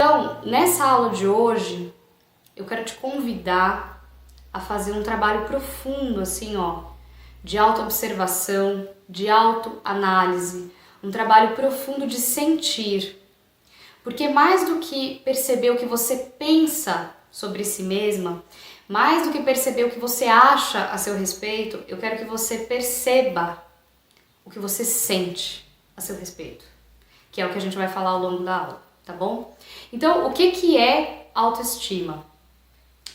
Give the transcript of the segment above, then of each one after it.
Então, nessa aula de hoje, eu quero te convidar a fazer um trabalho profundo, assim, de autoobservação, de autoanálise, um trabalho profundo de sentir. Porque mais do que perceber o que você pensa sobre si mesma, mais do que perceber o que você acha a seu respeito, eu quero que você perceba o que você sente a seu respeito, que é o que a gente vai falar ao longo da aula, tá bom? Então, o que é autoestima?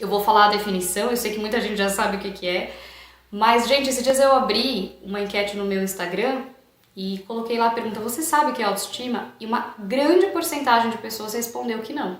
Eu vou falar a definição, eu sei que muita gente já sabe o que é, mas, gente, esses dias eu abri uma enquete no meu Instagram e coloquei lá a pergunta: você sabe o que é autoestima? E uma grande porcentagem de pessoas respondeu que não.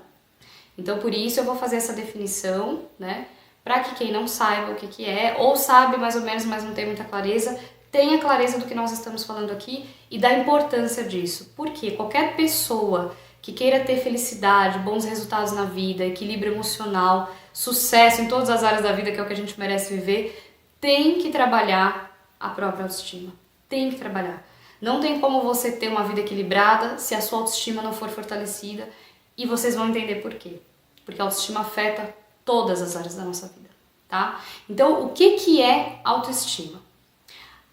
Então, por isso eu vou fazer essa definição, né? Para que quem não saiba o que é, ou sabe mais ou menos, mas não tem muita clareza, tenha clareza do que nós estamos falando aqui e da importância disso. Porque qualquer pessoa que queira ter felicidade, bons resultados na vida, equilíbrio emocional, sucesso em todas as áreas da vida, que é o que a gente merece viver, tem que trabalhar a própria autoestima. Tem que trabalhar. Não tem como você ter uma vida equilibrada se a sua autoestima não for fortalecida, e vocês vão entender por quê. Porque a autoestima afeta todas as áreas da nossa vida, tá? Então, o que é autoestima?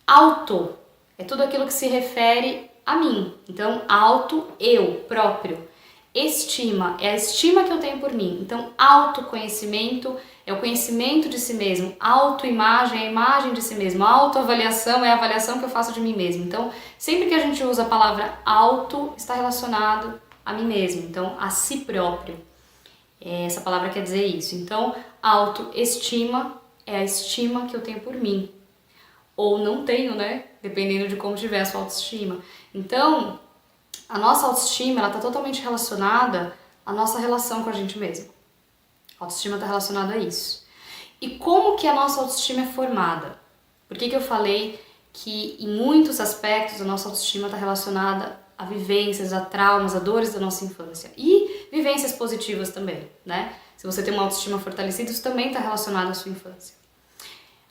Auto é tudo aquilo que se refere a mim. Então, auto, eu, próprio. Estima é a estima que eu tenho por mim. Então, autoconhecimento é o conhecimento de si mesmo. Autoimagem é a imagem de si mesmo. Autoavaliação é a avaliação que eu faço de mim mesmo. Então, sempre que a gente usa a palavra auto, está relacionado a mim mesmo. Então, a si próprio. Essa palavra quer dizer isso. Então, autoestima é a estima que eu tenho por mim. Ou não tenho, né? Dependendo de como tiver a sua autoestima. Então, a nossa autoestima, ela está totalmente relacionada à nossa relação com a gente mesmo. A autoestima está relacionada a isso. E como que a nossa autoestima é formada? Por que eu falei que em muitos aspectos a nossa autoestima está relacionada a vivências, a traumas, a dores da nossa infância? E vivências positivas também, né? Se você tem uma autoestima fortalecida, isso também está relacionado à sua infância.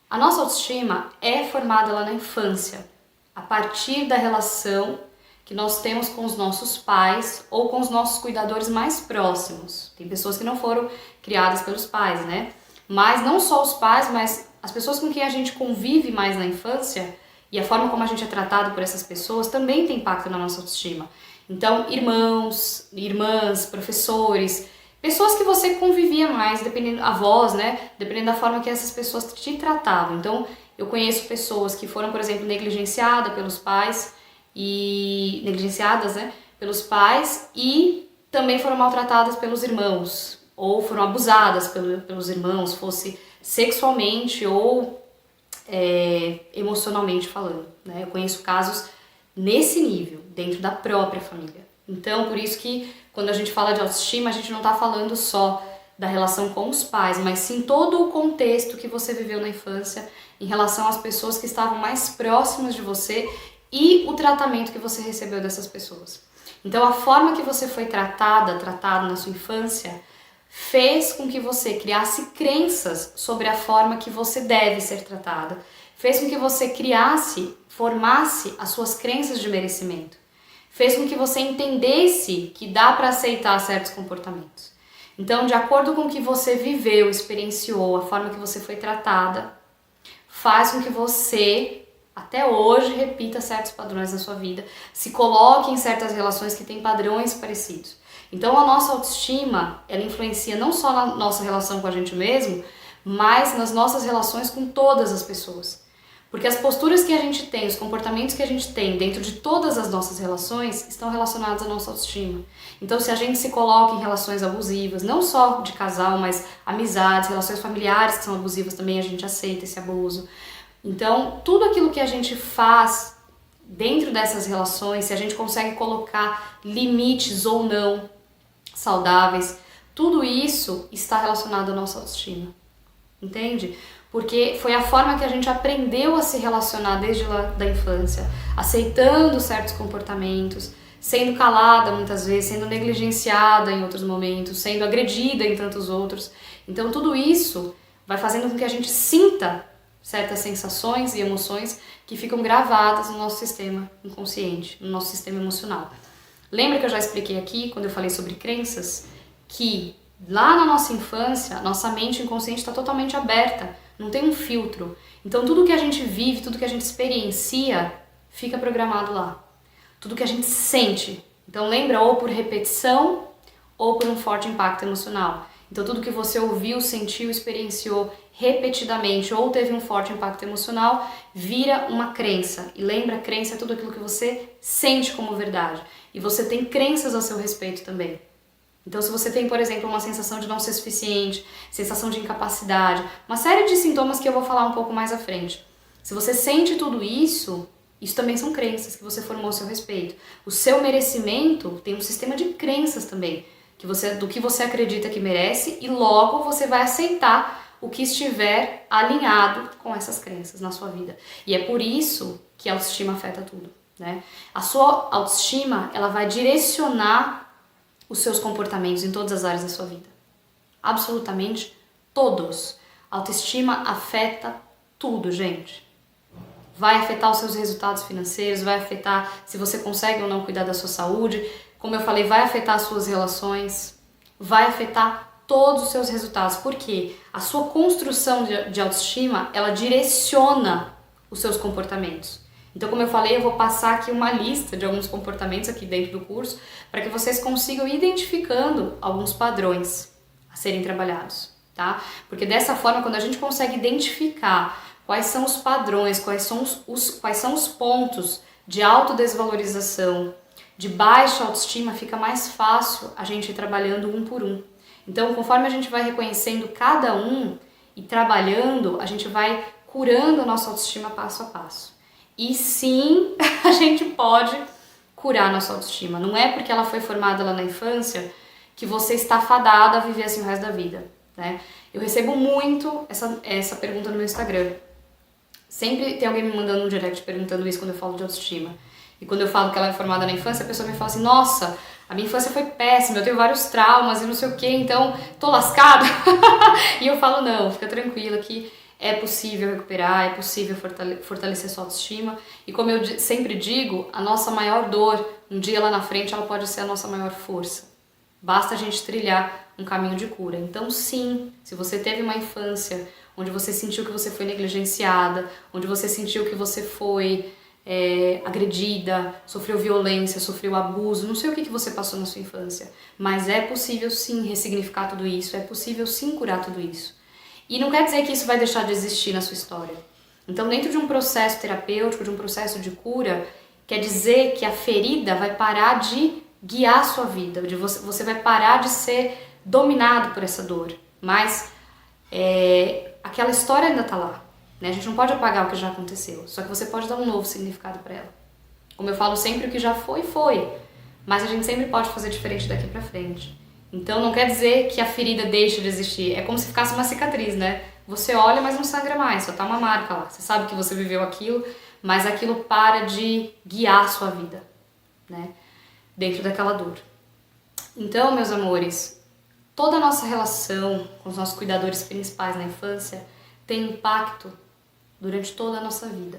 A nossa autoestima é formada lá na infância, a partir da relação que nós temos com os nossos pais ou com os nossos cuidadores mais próximos. Tem pessoas que não foram criadas pelos pais, né? Mas não só os pais, mas as pessoas com quem a gente convive mais na infância e a forma como a gente é tratado por essas pessoas também tem impacto na nossa autoestima. Então, irmãos, irmãs, professores, pessoas que você convivia mais, dependendo, avós, né? Dependendo da forma que essas pessoas te tratavam. Então, eu conheço pessoas que foram, por exemplo, negligenciadas pelos pais, né, pelos pais, e também foram maltratadas pelos irmãos, ou foram abusadas pelos irmãos, fosse sexualmente ou emocionalmente falando, né? Eu conheço casos nesse nível, dentro da própria família. Então, por isso que quando a gente fala de autoestima, a gente não está falando só da relação com os pais, mas sim todo o contexto que você viveu na infância em relação às pessoas que estavam mais próximas de você e o tratamento que você recebeu dessas pessoas. Então, a forma que você foi tratado na sua infância fez com que você criasse crenças sobre a forma que você deve ser tratada, fez com que você formasse as suas crenças de merecimento, fez com que você entendesse que dá para aceitar certos comportamentos. Então, de acordo com o que você viveu, experienciou, a forma que você foi tratada, faz com que você, até hoje, repita certos padrões na sua vida, se coloque em certas relações que têm padrões parecidos. Então, a nossa autoestima, ela influencia não só na nossa relação com a gente mesmo, mas nas nossas relações com todas as pessoas. Porque as posturas que a gente tem, os comportamentos que a gente tem dentro de todas as nossas relações estão relacionados à nossa autoestima. Então, se a gente se coloca em relações abusivas, não só de casal, mas amizades, relações familiares que são abusivas também, a gente aceita esse abuso. Então, tudo aquilo que a gente faz dentro dessas relações, se a gente consegue colocar limites ou não saudáveis, tudo isso está relacionado à nossa autoestima. Entende? Porque foi a forma que a gente aprendeu a se relacionar desde lá da infância, aceitando certos comportamentos, sendo calada muitas vezes, sendo negligenciada em outros momentos, sendo agredida em tantos outros. Então tudo isso vai fazendo com que a gente sinta certas sensações e emoções que ficam gravadas no nosso sistema inconsciente, no nosso sistema emocional. Lembra que eu já expliquei aqui, quando eu falei sobre crenças, que lá na nossa infância, nossa mente inconsciente está totalmente aberta, não tem um filtro. Então tudo que a gente vive, tudo que a gente experiencia, fica programado lá. Tudo que a gente sente. Então lembra, ou por repetição, ou por um forte impacto emocional. Então tudo que você ouviu, sentiu, experienciou repetidamente, ou teve um forte impacto emocional, vira uma crença. E lembra, crença é tudo aquilo que você sente como verdade. E você tem crenças a seu respeito também. Então se você tem, por exemplo, uma sensação de não ser suficiente, sensação de incapacidade, uma série de sintomas que eu vou falar um pouco mais à frente. Se você sente tudo isso, isso também são crenças que você formou a seu respeito. O seu merecimento tem um sistema de crenças também, do que você acredita que merece, e logo você vai aceitar o que estiver alinhado com essas crenças na sua vida. E é por isso que a autoestima afeta tudo, né? A sua autoestima, ela vai direcionar os seus comportamentos em todas as áreas da sua vida. Absolutamente todos. A autoestima afeta tudo, gente. Vai afetar os seus resultados financeiros, vai afetar se você consegue ou não cuidar da sua saúde. Como eu falei, vai afetar as suas relações, vai afetar todos os seus resultados. Por quê? A sua construção de autoestima, ela direciona os seus comportamentos. Então, como eu falei, eu vou passar aqui uma lista de alguns comportamentos aqui dentro do curso para que vocês consigam ir identificando alguns padrões a serem trabalhados, tá? Porque dessa forma, quando a gente consegue identificar quais são os padrões, quais são os pontos de autodesvalorização, de baixa autoestima, fica mais fácil a gente ir trabalhando um por um. Então, conforme a gente vai reconhecendo cada um e trabalhando, a gente vai curando a nossa autoestima passo a passo. E sim, a gente pode curar a nossa autoestima. Não é porque ela foi formada lá na infância que você está fadada a viver assim o resto da vida, né? Eu recebo muito essa pergunta no meu Instagram. Sempre tem alguém me mandando um direct perguntando isso quando eu falo de autoestima. E quando eu falo que ela é formada na infância, a pessoa me fala assim, nossa, a minha infância foi péssima, eu tenho vários traumas e não sei o que, então tô lascada. E eu falo, não, fica tranquila que é possível recuperar, é possível fortalecer sua autoestima. E como eu sempre digo, a nossa maior dor, um dia lá na frente, ela pode ser a nossa maior força. Basta a gente trilhar um caminho de cura. Então sim, se você teve uma infância onde você sentiu que você foi negligenciada, onde você sentiu que você foi agredida, sofreu violência, sofreu abuso, não sei o que você passou na sua infância, mas é possível sim ressignificar tudo isso, é possível sim curar tudo isso. E não quer dizer que isso vai deixar de existir na sua história. Então, dentro de um processo terapêutico, de um processo de cura, quer dizer que a ferida vai parar de guiar a sua vida, você vai parar de ser dominado por essa dor, mas aquela história ainda está lá, né? A gente não pode apagar o que já aconteceu, só que você pode dar um novo significado para ela. Como eu falo sempre, o que já foi, foi, mas a gente sempre pode fazer diferente daqui para frente. Então não quer dizer que a ferida deixa de existir, é como se ficasse uma cicatriz, né? Você olha, mas não sangra mais, só tá uma marca lá. Você sabe que você viveu aquilo, mas aquilo para de guiar a sua vida, né? Dentro daquela dor. Então, meus amores, toda a nossa relação com os nossos cuidadores principais na infância tem impacto durante toda a nossa vida.